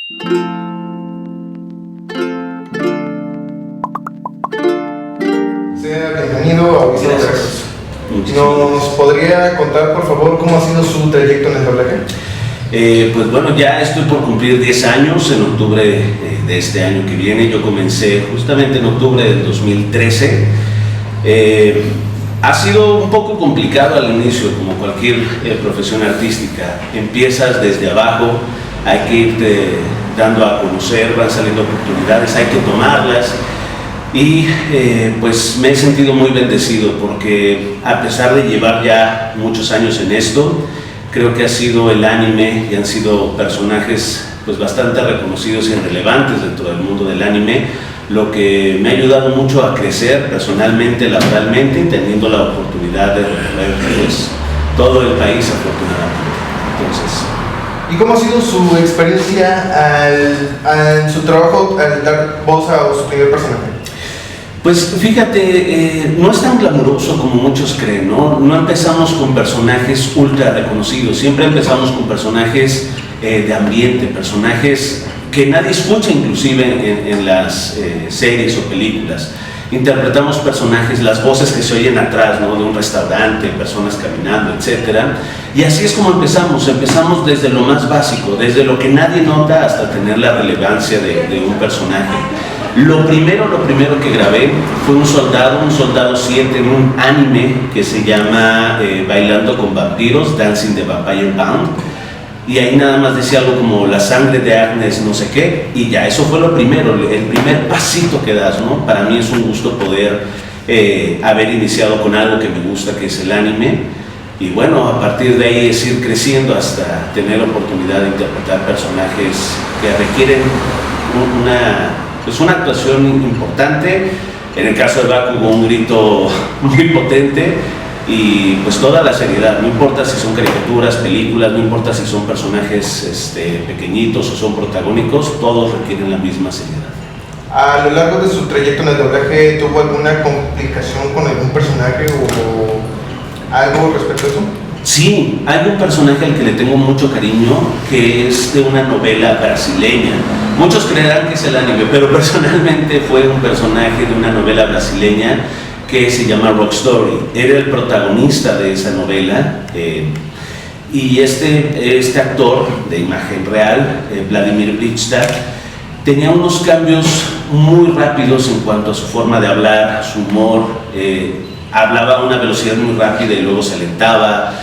Sea bienvenido a Visión Veracruz. ¿Nos podría contar, por favor, cómo ha sido su trayecto en el doblaje? Pues bueno, ya estoy por cumplir 10 años, en octubre de este año que viene. Yo comencé justamente en octubre del 2013. Ha sido un poco complicado al inicio, como cualquier profesión artística. Empiezas desde abajo, hay que irte dando a conocer, van saliendo oportunidades, hay que tomarlas. Y pues me he sentido muy bendecido porque a pesar de llevar ya muchos años en esto, creo que ha sido el anime y han sido personajes pues bastante reconocidos y relevantes dentro del mundo del anime, lo que me ha ayudado mucho a crecer personalmente, laboralmente, teniendo la oportunidad de recorrer pues, todo el país afortunadamente. Entonces, ¿y cómo ha sido su experiencia en su trabajo al dar voz a su primer personaje? Pues fíjate, no es tan glamuroso como muchos creen, ¿no? No empezamos con personajes ultra reconocidos, siempre empezamos con personajes de ambiente, personajes que nadie escucha inclusive en las series o películas. Interpretamos personajes, las voces que se oyen atrás, ¿no? De un restaurante, personas caminando, etc. Y así es como empezamos desde lo más básico, desde lo que nadie nota hasta tener la relevancia de un personaje. Lo primero que grabé fue un soldado 7 en un anime que se llama Bailando con Vampiros, Dancing the Vampire Band, y ahí nada más decía algo como la sangre de Agnes no sé qué, y ya, eso fue lo primero, el primer pasito que das, ¿no? Para mí es un gusto poder haber iniciado con algo que me gusta, que es el anime, y bueno, a partir de ahí es ir creciendo hasta tener la oportunidad de interpretar personajes que requieren una actuación importante. En el caso de Bakugo, un grito muy potente y pues toda la seriedad, no importa si son caricaturas, películas, no importa si son personajes pequeñitos o son protagónicos, todos requieren la misma seriedad. A lo largo de su trayecto en el doblaje, ¿tuvo alguna complicación con algún personaje o algo respecto a eso? Sí, hay un personaje al que le tengo mucho cariño, que es de una novela brasileña. Muchos creerán que es el anime, pero personalmente fue un personaje de una novela brasileña que se llama Rock Story. Era el protagonista de esa novela y este actor de imagen real, Vladimir Brigstad, tenía unos cambios muy rápidos en cuanto a su forma de hablar, su humor. Hablaba a una velocidad muy rápida y luego se alentaba.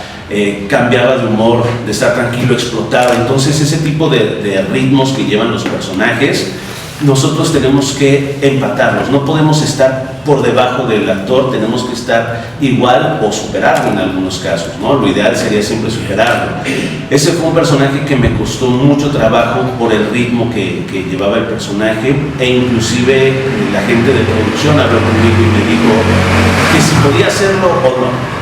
Cambiaba de humor, de estar tranquilo, explotaba. Entonces ese tipo de ritmos que llevan los personajes, nosotros tenemos que empatarlos, no podemos estar por debajo del actor, tenemos que estar igual o superarlo en algunos casos, ¿no? Lo ideal sería siempre superarlo. Ese fue un personaje que me costó mucho trabajo por el ritmo que llevaba el personaje, e inclusive la gente de producción habló conmigo y me dijo que si podía hacerlo o no.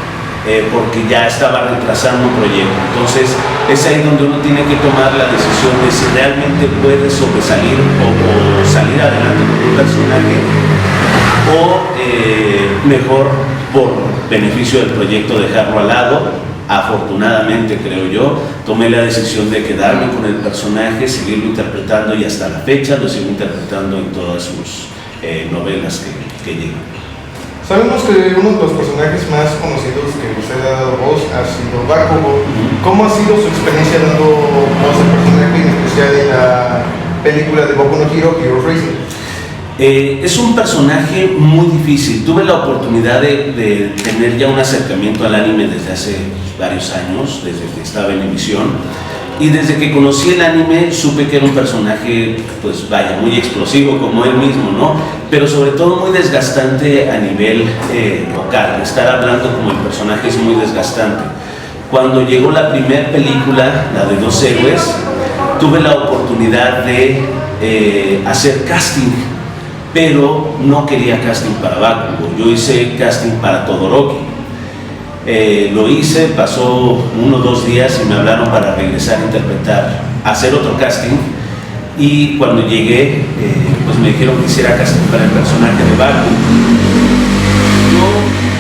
Porque ya estaba retrasando un proyecto. Entonces es ahí donde uno tiene que tomar la decisión de si realmente puede sobresalir o salir adelante con un personaje, o mejor por beneficio del proyecto dejarlo al lado. Afortunadamente, creo yo, tomé la decisión de quedarme con el personaje, seguirlo interpretando, y hasta la fecha lo sigo interpretando en todas sus novelas que llegan. Sabemos que uno de los personajes más conocidos que usted ha dado voz ha sido Bakugo. ¿Cómo ha sido su experiencia dando voz al personaje, en especial en la película de Boku no Hero, Heroes Rising? Es un personaje muy difícil. Tuve la oportunidad de tener ya un acercamiento al anime desde hace varios años, desde que estaba en emisión. Y desde que conocí el anime supe que era un personaje, pues vaya, muy explosivo como él mismo, ¿no? Pero sobre todo muy desgastante a nivel vocal. Estar hablando como el personaje es muy desgastante. Cuando llegó la primera película, la de Dos Héroes, tuve la oportunidad de hacer casting, pero no quería casting para Bakugo. Yo hice casting para Todoroki. Lo hice, pasó 1 o 2 días y me hablaron para regresar a interpretar, hacer otro casting, y cuando llegué pues me dijeron que hiciera casting para el personaje de Bakugo.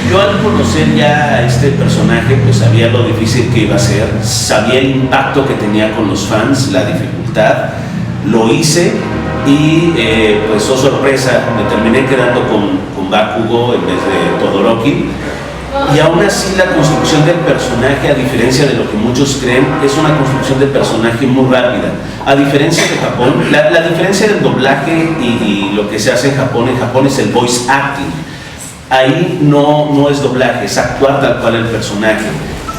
Yo al conocer ya a este personaje pues sabía lo difícil que iba a ser, sabía el impacto que tenía con los fans, la dificultad, lo hice y pues oh sorpresa, me terminé quedando con Bakugo en vez de Todoroki. Y aún así la construcción del personaje, a diferencia de lo que muchos creen, es una construcción de personaje muy rápida. A diferencia de Japón, la diferencia del doblaje y lo que se hace en Japón es el voice acting. Ahí no es doblaje, es actuar tal cual el personaje.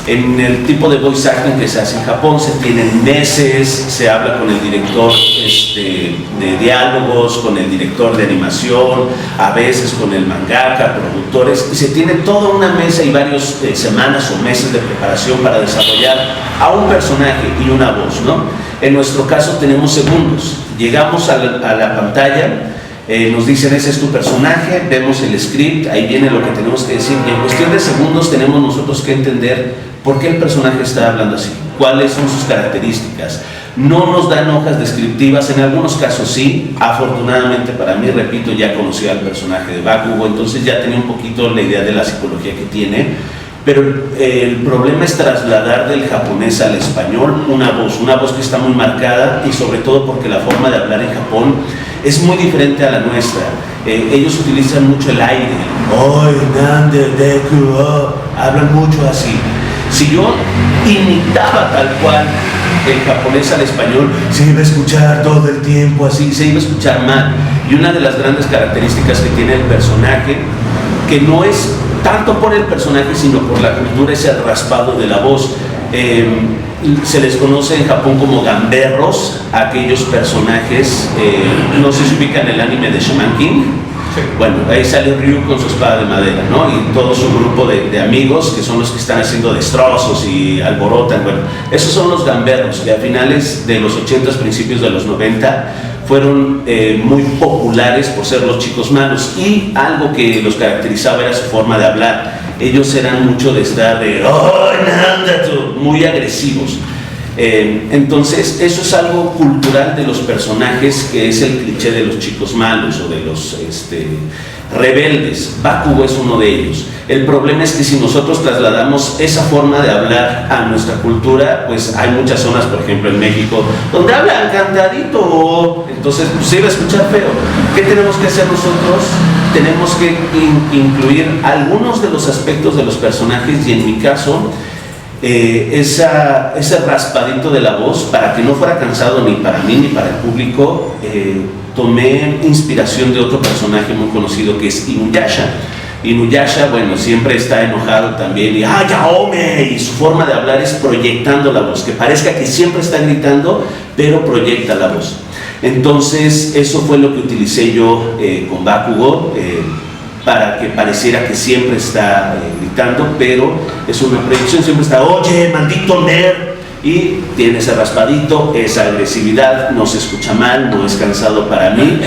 En el tipo de voice acting que se hace en Japón se tienen meses, se habla con el director de diálogos, con el director de animación, a veces con el mangaka, productores, y se tiene toda una mesa y varias semanas o meses de preparación para desarrollar a un personaje y una voz, ¿no? En nuestro caso tenemos segundos, llegamos a la pantalla, nos dicen ese es tu personaje, vemos el script, ahí viene lo que tenemos que decir y en cuestión de segundos tenemos nosotros que entender por qué el personaje está hablando así, cuáles son sus características. No nos dan hojas descriptivas, en algunos casos sí, afortunadamente para mí, repito, ya conocía al personaje de Bakugo, entonces ya tenía un poquito la idea de la psicología que tiene, pero el problema es trasladar del japonés al español una voz que está muy marcada y sobre todo porque la forma de hablar en Japón es muy diferente a la nuestra. Ellos utilizan mucho el aire, hablan mucho así. Si yo imitaba tal cual el japonés al español, se iba a escuchar todo el tiempo así, se iba a escuchar mal. Y una de las grandes características que tiene el personaje, que no es tanto por el personaje, sino por la cultura, es el raspado de la voz. Se les conoce en Japón como gamberros, aquellos personajes, no sé si ubican el anime de Shaman King. Sí. Bueno, ahí sale Ryu con su espada de madera, ¿no? Y todo su grupo de amigos, que son los que están haciendo destrozos y alborotan. Bueno, esos son los gamberros, que a finales de los 80s, principios de los 90, fueron muy populares por ser los chicos malos. Y algo que los caracterizaba era su forma de hablar. Ellos eran mucho de estar muy agresivos. Entonces eso es algo cultural de los personajes, que es el cliché de los chicos malos o de los rebeldes. Bakugo es uno de ellos. El problema es que si nosotros trasladamos esa forma de hablar a nuestra cultura, pues hay muchas zonas, por ejemplo en México, donde hablan cantadito, entonces pues, se iba a escuchar feo. ¿Qué tenemos que hacer nosotros? Tenemos que incluir algunos de los aspectos de los personajes y en mi caso ese raspadito de la voz, para que no fuera cansado ni para mí ni para el público. Tomé inspiración de otro personaje muy conocido que es Inuyasha. Inuyasha, bueno, siempre está enojado también y ¡Yaome! Y su forma de hablar es proyectando la voz, que parezca que siempre está gritando, pero proyecta la voz. Entonces eso fue lo que utilicé yo con Bakugo, para que pareciera que siempre está gritando, pero es una proyección, siempre está, oye, maldito nerd, y tiene ese raspadito, esa agresividad, no se escucha mal, no es cansado para mí.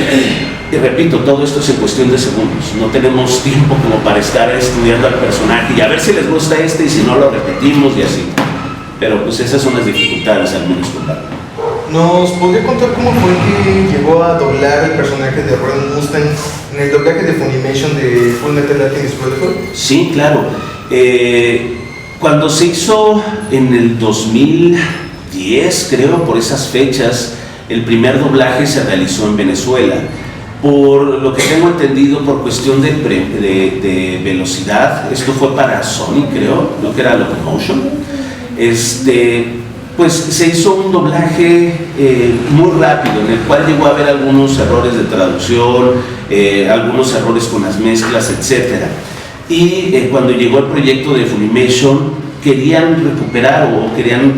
Y repito, todo esto es en cuestión de segundos, no tenemos tiempo como para estar estudiando al personaje y a ver si les gusta y si no lo repetimos y así. Pero pues esas son las dificultades, al menos con Bakugo. ¿Nos podría contar cómo fue que llegó a doblar el personaje de Ren Mustang en el doblaje de Funimation de Full Metal Alchemist Brotherhood? Sí, claro. Cuando se hizo en el 2010, creo, por esas fechas, el primer doblaje se realizó en Venezuela. Por lo que tengo entendido, por cuestión de velocidad, esto fue para Sony, creo, no que era Locomotion. Pues se hizo un doblaje muy rápido, en el cual llegó a haber algunos errores de traducción, algunos errores con las mezclas, etc. Y cuando llegó el proyecto de Funimation, querían recuperar o querían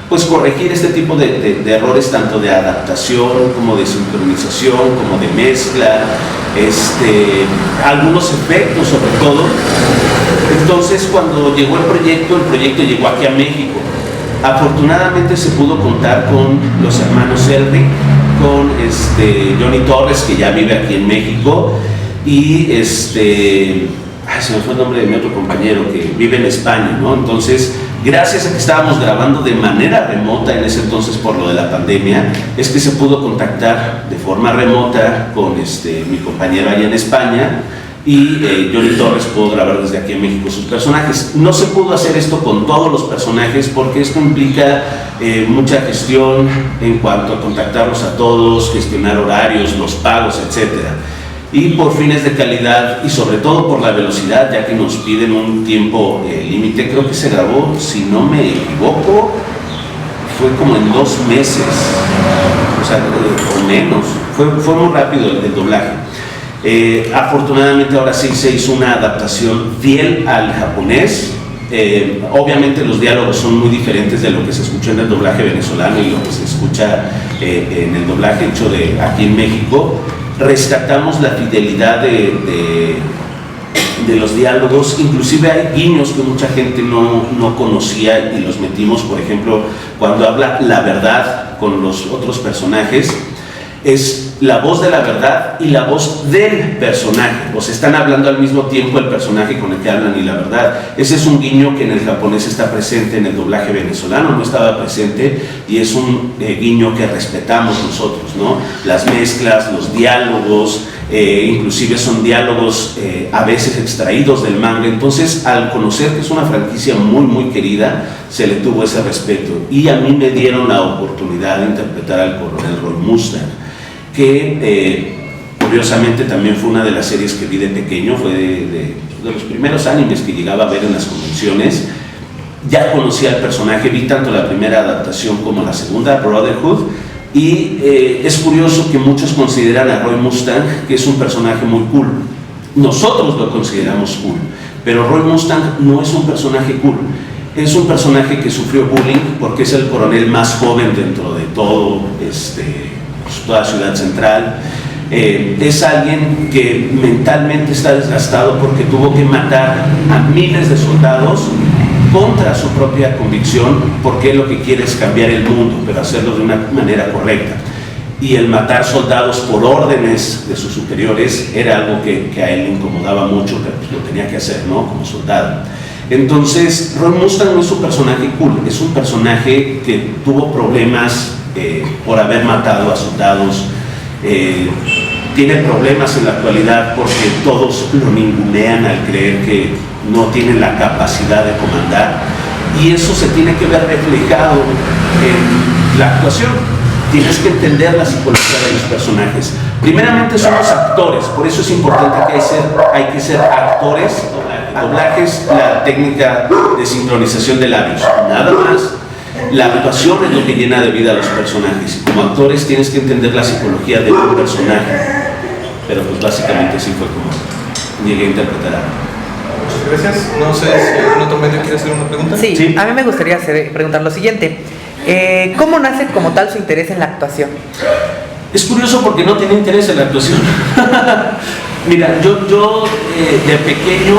pues corregir este tipo de errores, tanto de adaptación como de sincronización, como de mezcla, algunos efectos sobre todo. Entonces cuando llegó el proyecto llegó aquí a México. Afortunadamente se pudo contar con los hermanos Elric, con Johnny Torres, que ya vive aquí en México, y se me fue el nombre de mi otro compañero que vive en España, ¿no? Entonces, gracias a que estábamos grabando de manera remota en ese entonces por lo de la pandemia, es que se pudo contactar de forma remota con mi compañero allá en España, y Johnny Torres pudo grabar desde aquí en México sus personajes. No se pudo hacer esto con todos los personajes porque esto implica mucha gestión en cuanto a contactarlos a todos, gestionar horarios, los pagos, etc. Y por fines de calidad y sobre todo por la velocidad, ya que nos piden un tiempo límite, creo que se grabó, si no me equivoco, fue como en 2 meses, o sea, o menos, fue muy rápido el doblaje. Afortunadamente ahora sí se hizo una adaptación fiel al japonés. Obviamente los diálogos son muy diferentes de lo que se escucha en el doblaje venezolano y lo que se escucha en el doblaje hecho de aquí en México. Rescatamos la fidelidad de los diálogos, inclusive hay guiños que mucha gente no conocía y los metimos. Por ejemplo, cuando habla la verdad con los otros personajes, es la voz de la verdad y la voz del personaje, o sea, están hablando al mismo tiempo el personaje con el que hablan y la verdad. Ese es un guiño que en el japonés está presente, en el doblaje venezolano no estaba presente, y es un guiño que respetamos nosotros, ¿no? Las mezclas, los diálogos, inclusive son diálogos a veces extraídos del manga. Entonces, al conocer que es una franquicia muy querida, se le tuvo ese respeto, y a mí me dieron la oportunidad de interpretar al coronel Roy Mustang, que curiosamente también fue una de las series que vi de pequeño, fue de los primeros animes que llegaba a ver en las convenciones. Ya conocía al personaje, vi tanto la primera adaptación como la segunda, Brotherhood, y es curioso que muchos consideran a Roy Mustang que es un personaje muy cool. Nosotros lo consideramos cool, pero Roy Mustang no es un personaje cool. Es un personaje que sufrió bullying porque es el coronel más joven dentro de todo toda Ciudad Central. Es alguien que mentalmente está desgastado porque tuvo que matar a miles de soldados contra su propia convicción, porque él lo que quiere es cambiar el mundo, pero hacerlo de una manera correcta. Y el matar soldados por órdenes de sus superiores era algo que a él le incomodaba mucho, pero pues lo tenía que hacer, ¿no? Como soldado. Entonces, Roy Mustang no es un personaje cool, es un personaje que tuvo problemas por haber matado a soldados, tiene problemas en la actualidad porque todos lo ningunean al creer que no tiene la capacidad de comandar, y eso se tiene que ver reflejado en la actuación. Tienes que entender la psicología de los personajes. Primeramente somos actores, por eso es importante que hay que ser actores. Doblaje es la técnica de sincronización de labios, nada más. La actuación es lo que llena de vida a los personajes, y como actores tienes que entender la psicología de un personaje. Pero pues básicamente así fue como llegué a interpretar algo. Muchas gracias. No sé si algún otro medio quiere hacer una pregunta. Sí, a mí me gustaría preguntar lo siguiente. ¿Cómo nace como tal su interés en la actuación? Es curioso porque no tenía interés en la actuación. Mira, yo de pequeño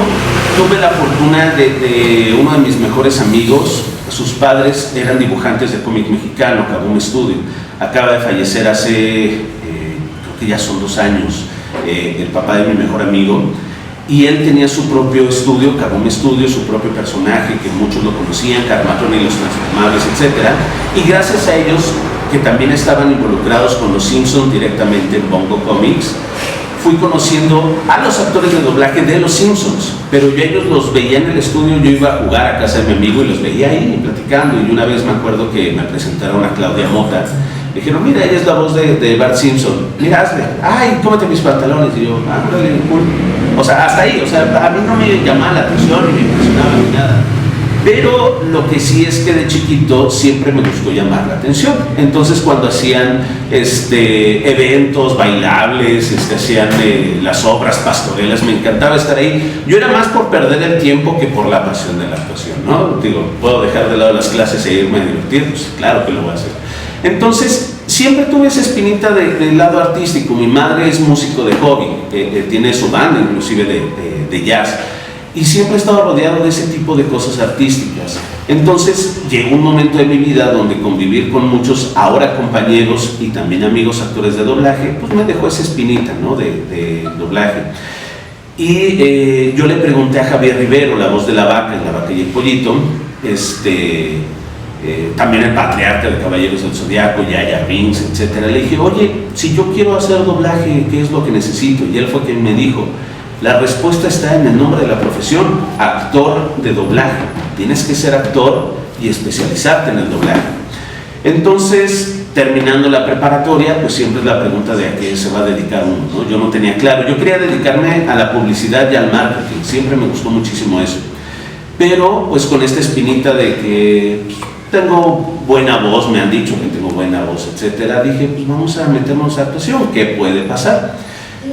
tuve la fortuna de uno de mis mejores amigos. Sus padres eran dibujantes de cómic mexicano, Kaboom Studio. Acaba de fallecer hace, creo que ya son 2 años, el papá de mi mejor amigo. Y él tenía su propio estudio, Kaboom Studio, su propio personaje, que muchos lo conocían, Carmatrón y los Transformables, etc. Y gracias a ellos, que también estaban involucrados con los Simpsons directamente en Bongo Comics, fui conociendo a los actores de doblaje de los Simpsons, pero yo ellos los veía en el estudio. Yo iba a jugar a casa de mi amigo y los veía ahí platicando, y una vez me acuerdo que me presentaron a Claudia Mota. Me dijeron, mira, ella es la voz de Bart Simpson, mira, hazle, ay, cómete mis pantalones. Y yo, dale, cool. O sea, hasta ahí, o sea, a mí no me llamaba la atención, ni me impresionaba, ni nada. Pero lo que sí es que de chiquito siempre me gustó llamar la atención. Entonces cuando hacían eventos bailables, hacían las obras pastorelas, me encantaba estar ahí. Yo era más por perder el tiempo que por la pasión de la actuación, ¿no? Digo, ¿puedo dejar de lado las clases e irme a divertir? Pues claro que lo voy a hacer. Entonces siempre tuve esa espinita del lado artístico. Mi madre es músico de hobby, tiene su banda inclusive de jazz. Y siempre he estado rodeado de ese tipo de cosas artísticas. Entonces llegó un momento de mi vida donde convivir con muchos ahora compañeros y también amigos actores de doblaje, pues me dejó esa espinita, ¿no? de doblaje. Y yo le pregunté a Javier Rivero, la voz de La Vaca en La Vaca y el Pollito, también el patriarca de Caballeros del Zodiaco, Yaya Binks, etc. Le dije, oye, si yo quiero hacer doblaje, ¿qué es lo que necesito? Y él fue quien me dijo, La respuesta está en el nombre de la profesión, actor de doblaje. Tienes que ser actor y especializarte en el doblaje. Entonces, terminando la preparatoria, pues siempre es la pregunta de a qué se va a dedicar uno, ¿no? Yo no tenía claro. Yo quería dedicarme a la publicidad y al marketing. Siempre me gustó muchísimo eso. Pero, pues con esta espinita de que tengo buena voz, me han dicho que tengo buena voz, etcétera, dije, pues vamos a meternos a actuación. ¿Qué puede pasar?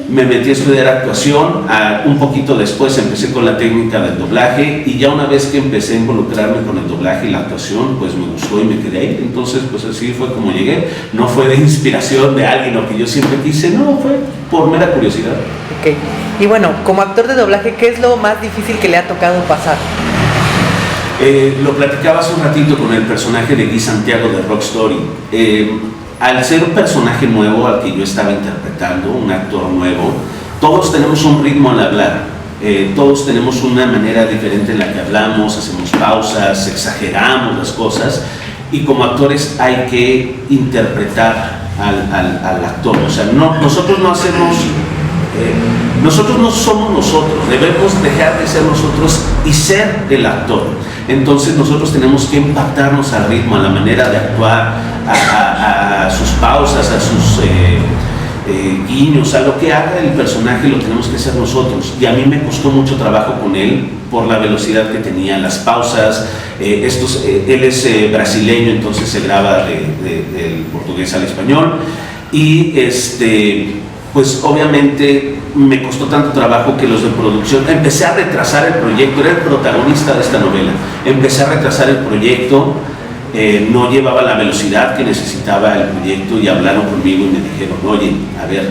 Me metí a estudiar actuación, un poquito después empecé con la técnica del doblaje y ya una vez que empecé a involucrarme con el doblaje y la actuación, pues me gustó y me quedé ahí. Entonces, pues así fue como llegué. No fue de inspiración de alguien o que yo siempre quise, no, fue por mera curiosidad. Ok. Y bueno, como actor de doblaje, ¿qué es lo más difícil que le ha tocado pasar? Lo platicaba hace un ratito con el personaje de Guy Santiago de Rock Story. Al ser un personaje nuevo al que yo estaba interpretando, un actor nuevo, todos tenemos un ritmo al hablar, todos tenemos una manera diferente en la que hablamos, hacemos pausas, exageramos las cosas, y como actores hay que interpretar al actor. O sea, nosotros no hacemos, nosotros no somos nosotros, debemos dejar de ser nosotros y ser el actor. Entonces nosotros tenemos que impactarnos al ritmo, a la manera de actuar, a sus pausas, a sus guiños, a lo que haga el personaje lo tenemos que hacer nosotros. Y a mí me costó mucho trabajo con él por la velocidad que tenía, las pausas. Él es brasileño, entonces se graba del portugués al español. Y pues obviamente me costó tanto trabajo que los de producción, empecé a retrasar el proyecto, era el protagonista de esta novela, empecé a retrasar el proyecto, no llevaba la velocidad que necesitaba el proyecto y hablaron conmigo y me dijeron, oye, a ver,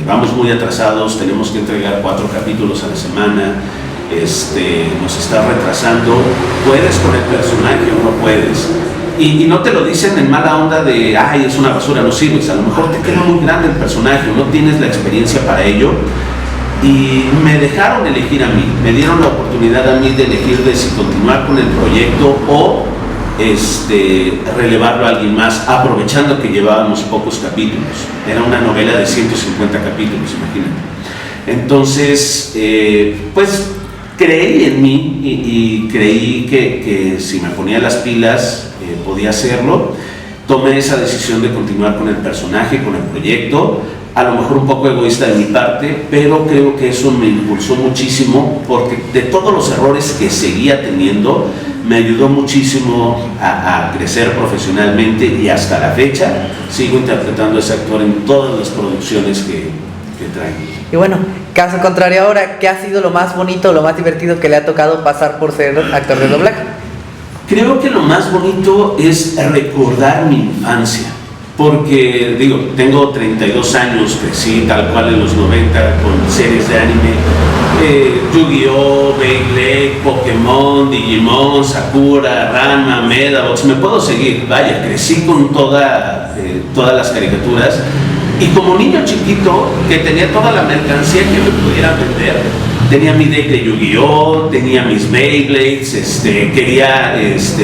vamos muy atrasados, tenemos que entregar 4 capítulos a la semana, nos está retrasando, ¿puedes con el personaje o no puedes? Y no te lo dicen en mala onda de, ay, es una basura, no sirves. A lo mejor te queda muy grande el personaje, no tienes la experiencia para ello. Y me dejaron elegir a mí, me dieron la oportunidad a mí de elegir de si continuar con el proyecto o relevarlo a alguien más, aprovechando que llevábamos pocos capítulos. Era una novela de 150 capítulos, imagínate. Entonces, pues creí en mí y creí que si me ponía las pilas podía hacerlo. Tomé esa decisión de continuar con el personaje, con el proyecto, a lo mejor un poco egoísta de mi parte, pero creo que eso me impulsó muchísimo porque de todos los errores que seguía teniendo, me ayudó muchísimo a crecer profesionalmente y hasta la fecha sigo interpretando a ese actor en todas las producciones que traigo. Y bueno, caso contrario ahora, ¿qué ha sido lo más bonito, lo más divertido que le ha tocado pasar por ser actor de doblaje? Creo que lo más bonito es recordar mi infancia, porque digo, tengo 32 años, crecí tal cual en los 90 con series de anime, Yu-Gi-Oh, Beyblade, Pokémon, Digimon, Sakura, Ranma, Medabots, me puedo seguir, vaya, crecí con todas las caricaturas. Y como niño chiquito, que tenía toda la mercancía que me pudieran vender, tenía mi deck de Yu-Gi-Oh, tenía mis Beyblades, quería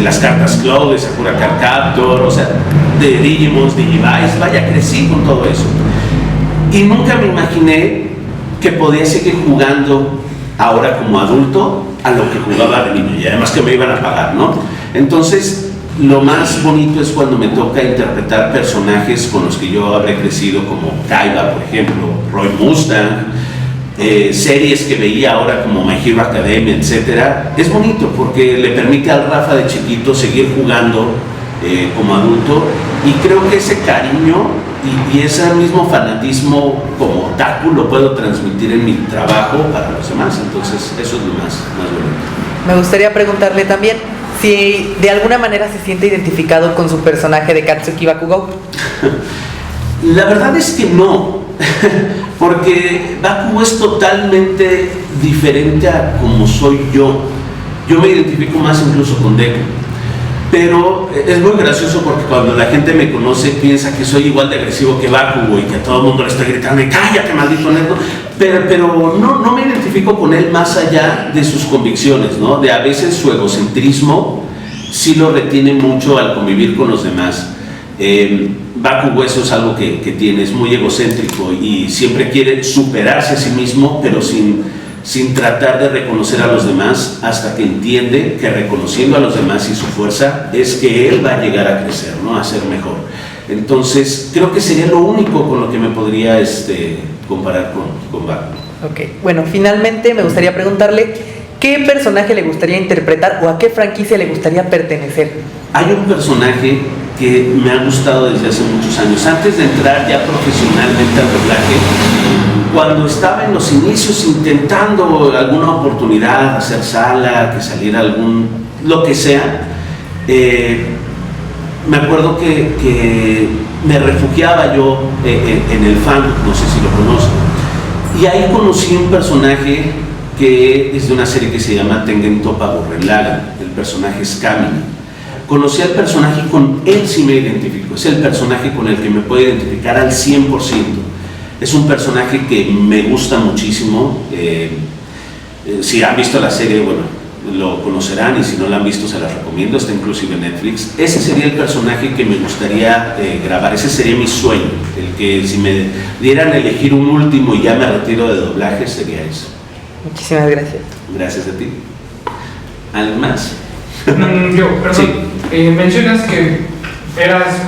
las cartas Cloud de Sakura Card Captor, o sea, de Digimons, Digivice, vaya, crecí con todo eso. Y nunca me imaginé que podía seguir jugando ahora como adulto a lo que jugaba de niño, y además que me iban a pagar, ¿no? Entonces, lo más bonito es cuando me toca interpretar personajes con los que yo habré crecido, como Kaiba, por ejemplo, Roy Mustang, series que veía ahora como My Hero Academia, etc. Es bonito porque le permite al Rafa de chiquito seguir jugando como adulto, y creo que ese cariño y ese mismo fanatismo como otaku lo puedo transmitir en mi trabajo para los demás. Entonces eso es lo más bonito. Me gustaría preguntarle también si de alguna manera se siente identificado con su personaje de Katsuki Bakugou. La verdad es que no, porque Bakugou es totalmente diferente a como soy yo. Yo me identifico más incluso con Deku, pero es muy gracioso porque cuando la gente me conoce piensa que soy igual de agresivo que Bakugou y que a todo el mundo le estoy gritando, cállate maldito negro, pero no me identifico con él más allá de sus convicciones, ¿no? De a veces su egocentrismo sí lo retiene mucho al convivir con los demás. Bakugou, eso es algo que tiene, es muy egocéntrico y siempre quiere superarse a sí mismo, pero sin sin tratar de reconocer a los demás, hasta que entiende que reconociendo a los demás y su fuerza es que él va a llegar a crecer, ¿no? A ser mejor. Entonces, creo que sería lo único con lo que me podría comparar con Batman. Ok, bueno, finalmente me gustaría preguntarle, ¿qué personaje le gustaría interpretar o a qué franquicia le gustaría pertenecer? Hay un personaje que me ha gustado desde hace muchos años. Antes de entrar ya profesionalmente al doblaje, cuando estaba en los inicios intentando alguna oportunidad, hacer sala, que saliera lo que sea, me acuerdo que me refugiaba yo en el fan, no sé si lo conozco, y ahí conocí un personaje que es de una serie que se llama Tengen Toppa Gurren Lagann. El personaje es Kami. Conocí al personaje y con él sí me identifico. Es el personaje con el que me puedo identificar al 100%. Es un personaje que me gusta muchísimo. Si han visto la serie, bueno, lo conocerán, y si no la han visto se la recomiendo, está inclusive en Netflix. Ese sería el personaje que me gustaría grabar, ese sería mi sueño, el que si me dieran a elegir un último y ya me retiro de doblaje, sería eso. Muchísimas gracias. Gracias a ti. ¿Algo más? Perdón, Sí. Mencionas que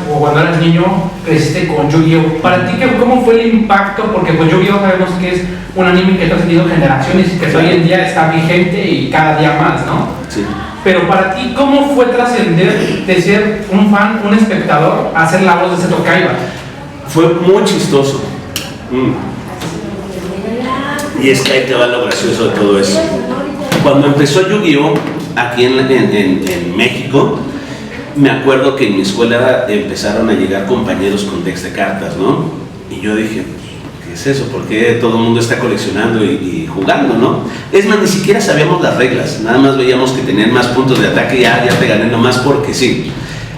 o cuando eras niño, creciste con Yu-Gi-Oh! Para ti, ¿cómo fue el impacto? Porque pues Yu-Gi-Oh! Sabemos que es un anime que ha tenido generaciones y que hoy en día está vigente y cada día más, ¿no? Sí. Pero para ti, ¿cómo fue trascender de ser un fan, un espectador, a ser la voz de Seto Kaiba? Fue muy chistoso. Y es que ahí te va lo gracioso de todo eso. Cuando empezó Yu-Gi-Oh! Aquí en México, me acuerdo que en mi escuela empezaron a llegar compañeros con decks de cartas, ¿no? Y yo dije, ¿qué es eso? ¿Por qué todo el mundo está coleccionando y jugando, no? Es más, ni siquiera sabíamos las reglas, nada más veíamos que tenían más puntos de ataque y ya te gané nomás porque sí.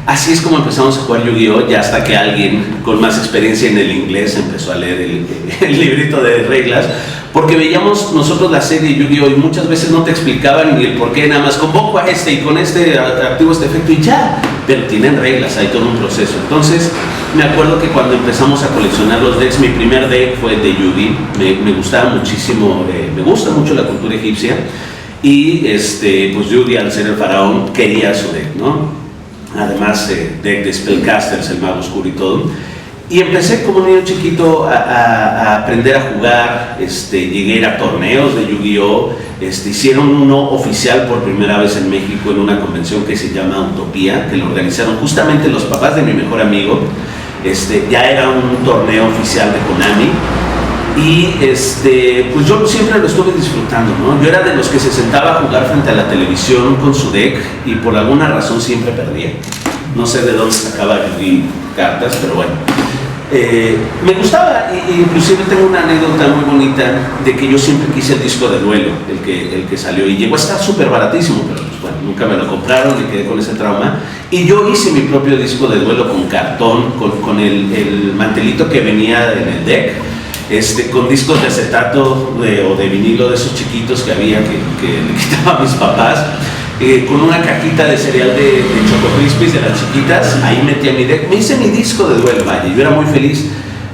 Así es como empezamos a jugar Yu-Gi-Oh! Ya hasta que alguien con más experiencia en el inglés empezó a leer el librito de reglas, porque veíamos nosotros la serie Yu-Gi-Oh! Y muchas veces no te explicaban ni el por qué, nada más convoco a este y con este activo este efecto y ya, pero tienen reglas, hay todo un proceso. Entonces me acuerdo que cuando empezamos a coleccionar los decks, mi primer deck fue el de Yugi, me gustaba muchísimo, me gusta mucho la cultura egipcia, y pues Yugi, al ser el faraón, quería su deck, ¿no? Además deck de Spellcasters, el mago oscuro y todo. Y empecé como un niño chiquito a aprender a jugar, llegué a ir a torneos de Yu-Gi-Oh! Hicieron uno oficial por primera vez en México en una convención que se llama Utopía, que lo organizaron justamente los papás de mi mejor amigo. Ya era un torneo oficial de Konami. Y pues yo siempre lo estuve disfrutando, ¿no? Yo era de los que se sentaba a jugar frente a la televisión con su deck y por alguna razón siempre perdía. No sé de dónde sacaba Yugi cartas, pero bueno. Me gustaba, inclusive tengo una anécdota muy bonita de que yo siempre quise el disco de duelo, el que salió, y llegó a estar súper baratísimo, pero pues bueno, nunca me lo compraron y quedé con ese trauma. Y yo hice mi propio disco de duelo con cartón, con el mantelito que venía en el deck, con discos de acetato o de vinilo de esos chiquitos que había que le quitaba a mis papás. Con una cajita de cereal de Choco Crispies de las chiquitas, ahí metía mi deck, me hice mi disco de duelo, vaya, yo era muy feliz,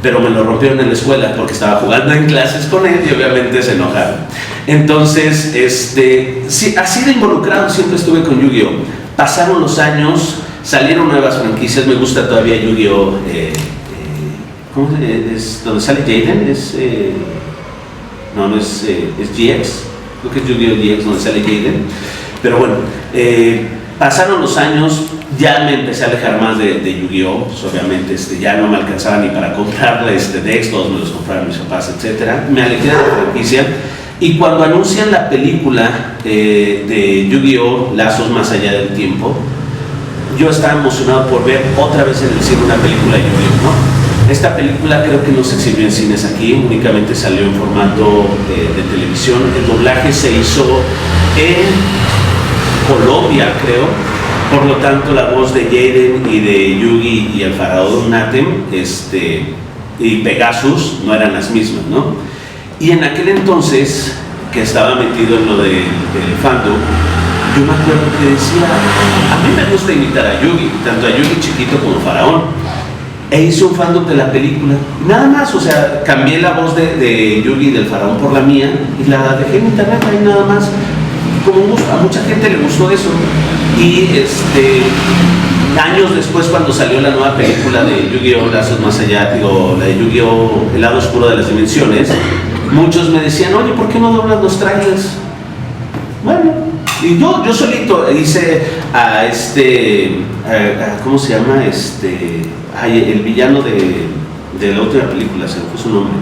pero me lo rompieron en la escuela porque estaba jugando en clases con él y obviamente se enojaron. Entonces, sí, así de involucrado siempre estuve con Yu-Gi-Oh! Pasaron los años, salieron nuevas franquicias, me gusta todavía Yu-Gi-Oh! ¿Cómo es? ¿Donde sale Jaden? Es GX, creo que es Yu-Gi-Oh! GX donde sale Jaden. Pero bueno, pasaron los años, ya me empecé a alejar más de Yu-Gi-Oh! Pues obviamente ya no me alcanzaba ni para comprarle decks, todos me los compraron mis papás, etc. Me alejé de la franquicia y cuando anuncian la película de Yu-Gi-Oh! Lazos más allá del tiempo, yo estaba emocionado por ver otra vez en el cine una película de Yu-Gi-Oh! ¿no? Esta película creo que no se exhibió en cines aquí, únicamente salió en formato de televisión. El doblaje se hizo en Colombia, creo, por lo tanto la voz de Jaden y de Yugi y el faraón Natem y Pegasus no eran las mismas, ¿no? Y en aquel entonces, que estaba metido en lo del fandom, yo me acuerdo que decía, a mí me gusta imitar a Yugi, tanto a Yugi chiquito como faraón, e hice un fandom de la película. Nada más, o sea, cambié la voz de Yugi del faraón por la mía y la dejé en internet ahí nada más. Como a mucha gente le gustó eso. Y años después, cuando salió la nueva película de Yu-Gi-Oh! Lazos Más Allá, digo, la de Yu-Gi-Oh! El lado oscuro de las dimensiones, muchos me decían, oye, ¿por qué no doblas los trailers? Bueno, y yo solito hice a ¿cómo se llama? El villano de la última película, se me fue su nombre.